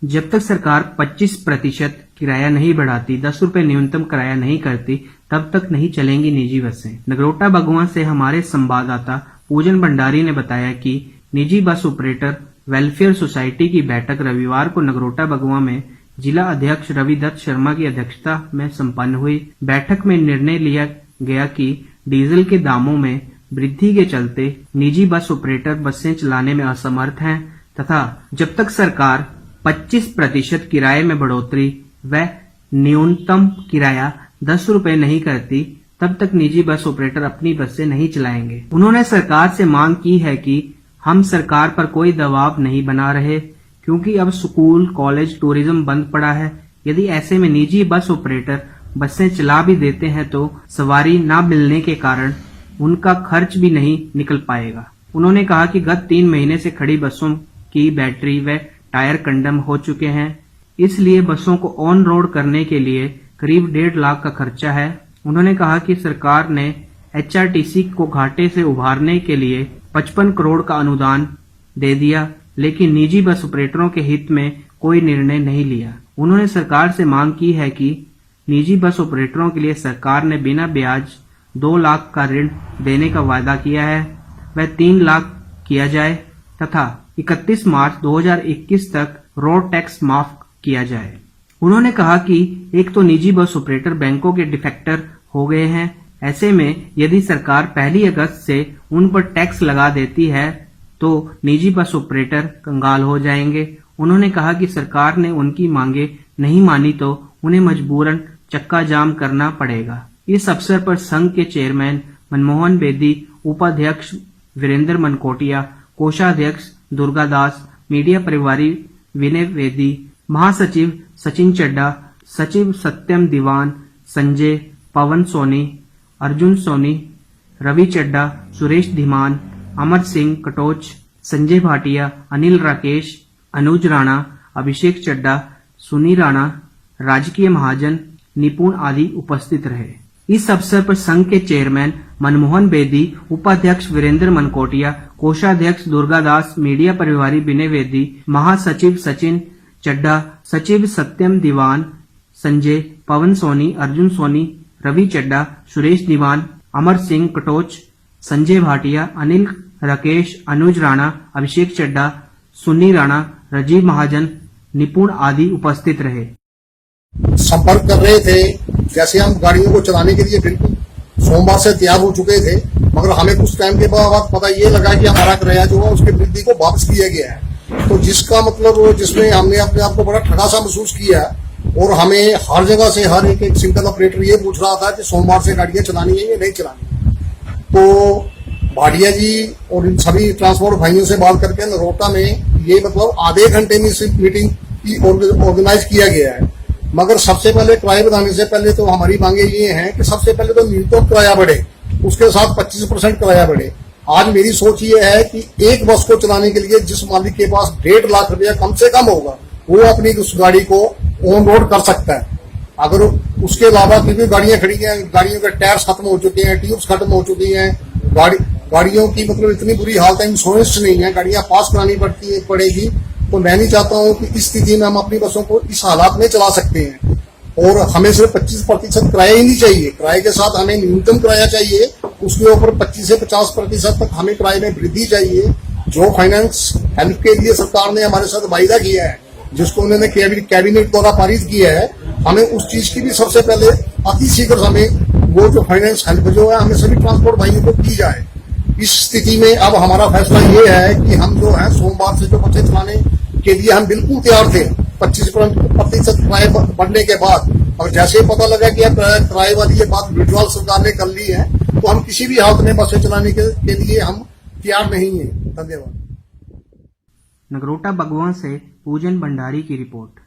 जब तक सरकार 25% किराया नहीं बढ़ाती, 10 रुपए न्यूनतम किराया नहीं करती, तब तक नहीं चलेंगी निजी बसें। नगरोटा बगवां से हमारे संवाददाता पूजन भंडारी ने बताया कि निजी बस ऑपरेटर वेलफेयर सोसाइटी की बैठक रविवार को नगरोटा बगवां में जिला अध्यक्ष रविदत्त शर्मा की अध्यक्षता में संपन्न हुई। बैठक में निर्णय लिया गया कि डीजल के दामों में वृद्धि के चलते निजी बस ऑपरेटर बसें चलाने में असमर्थ हैं तथा जब तक सरकार 25% किराए में बढ़ोतरी व न्यूनतम किराया 10 रुपए नहीं करती, तब तक निजी बस ऑपरेटर अपनी बसें नहीं चलाएंगे। उन्होंने सरकार से मांग की है कि हम सरकार पर कोई दबाव नहीं बना रहे, क्योंकि अब स्कूल, कॉलेज, टूरिज्म बंद पड़ा है। यदि ऐसे में निजी बस ऑपरेटर बसें चला भी देते हैं तो सवारी न मिलने के कारण उनका खर्च भी नहीं निकल पाएगा। उन्होंने कहा कि गत 3 महीने से खड़ी बसों की बैटरी व टायर कंडम हो चुके हैं, इसलिए बसों को ऑन रोड करने के लिए करीब 1.5 लाख का खर्चा है। उन्होंने कहा कि सरकार ने एचआरटीसी को घाटे से उभारने के लिए 55 करोड़ का अनुदान दे दिया, लेकिन निजी बस ऑपरेटरों के हित में कोई निर्णय नहीं लिया। उन्होंने सरकार से मांग की है कि निजी बस ऑपरेटरों के लिए सरकार ने बिना ब्याज 2 लाख का ऋण देने का वायदा किया है, वह 3 लाख किया जाए तथा 31 मार्च 2021 तक रोड टैक्स माफ किया जाए। उन्होंने कहा कि एक तो निजी बस ऑपरेटर बैंकों के डिफेक्टर हो गए हैं, ऐसे में यदि सरकार 1 अगस्त से उन पर टैक्स लगा देती है तो निजी बस ऑपरेटर कंगाल हो जाएंगे। उन्होंने कहा कि सरकार ने उनकी मांगे नहीं मानी तो उन्हें मजबूरन चक्का जाम करना पड़ेगा। इस अवसर पर संघ के चेयरमैन मनमोहन बेदी, उपाध्यक्ष वीरेंद्र मनकोटिया, कोषाध्यक्ष दुर्गादास, मीडिया प्रभारी विनय वेदी, महासचिव सचिन चड्डा, सचिव सत्यम दीवान, संजय, पवन सोनी, अर्जुन सोनी, रवि चड्डा, सुरेश धीमान, अमर सिंह कटोच, संजय भाटिया, अनिल राकेश, अनुज राणा, अभिषेक चड्डा, सुनी राणा, राजकीय महाजन, निपुण आदि उपस्थित रहे। इस अवसर पर संघ के चेयरमैन मनमोहन बेदी, उपाध्यक्ष वीरेंद्र मनकोटिया, कोषाध्यक्ष दुर्गादास, मीडिया प्रभारी विनय वेदी, महासचिव सचिन चड्डा, सचिव सत्यम दीवान, संजय, पवन सोनी, अर्जुन सोनी, रवि चड्डा, सुरेश दीवान, अमर सिंह कटोच, संजय भाटिया, अनिल राकेश, अनुज राणा, अभिषेक चड्डा, सुनी राणा, राजीव महाजन, निपुण आदि उपस्थित रहे। संपर्क कर रहे थे, जैसे हम गाड़ियों को चलाने के लिए बिल्कुल सोमवार से तैयार हो चुके थे, मगर हमें कुछ टाइम के बाद पता ये लगा कि हमारा किराया जो है उसकी वृद्धि को वापस किया गया है। तो जिसका मतलब जिसमें हमने अपने आप को बड़ा ठगा सा महसूस किया और हमें हर जगह से हर एक सिंगल ऑपरेटर ये पूछ रहा था कि सोमवार से गाड़ियां चलानी है या नहीं चलानी। तो भाटिया जी और इन सभी ट्रांसपोर्ट भाइयों से बात करके नगरोटा में ये मतलब आधे घंटे में सिर्फ मीटिंग ऑर्गेनाइज किया गया है। मगर सबसे पहले किराया बढ़ाने से पहले तो हमारी मांगे ये हैं कि सबसे पहले तो न्यूनतम किराया बढ़े, उसके साथ 25% किराया बढ़े। आज मेरी सोच ये है कि एक बस को चलाने के लिए जिस मालिक के पास 1.5 लाख रुपया कम से कम होगा वो अपनी उस गाड़ी को ऑन रोड कर सकता है। अगर उसके अलावा क्योंकि गाड़ियां खड़ी हैं, गाड़ियों के टायर्स खत्म हो चुके हैं, ट्यूब्स खत्म हो चुकी हैं, गाड़ियों की मतलब इतनी बुरी हालत है, इंश्योरेंस नहीं है, गाड़ियां पास करानी पड़ेगी। तो मैं नहीं चाहता हूं कि इस स्थिति में हम अपनी बसों को इस हालात में चला सकते हैं। और हमें सिर्फ 25% किराया ही नहीं चाहिए, किराए के साथ हमें न्यूनतम किराया चाहिए, उसके ऊपर 25 से 50% तक हमें किराए में वृद्धि चाहिए। जो फाइनेंस हेल्प के लिए सरकार ने हमारे साथ वायदा किया है, जिसको उन्होंने कैबिनेट द्वारा पारित किया है, हमें उस चीज की भी सबसे पहले अति शीघ्र हमें वो जो फाइनेंस हेल्प जो है हमें सभी ट्रांसपोर्ट भाइयों को की जाए। इस स्थिति में अब हमारा फैसला ये है कि हम जो है सोमवार से जो बसें चलाने के लिए हम बिल्कुल तैयार थे 25% किराए बढ़ने के बाद, और जैसे पता लगा कि अब किराए वाली ये बात विड्रॉल सरकार ने कर ली है तो हम किसी भी हालत में बसें चलाने के लिए हम तैयार नहीं है। धन्यवाद। नगरोटा बगवां से पूजन भंडारी की रिपोर्ट।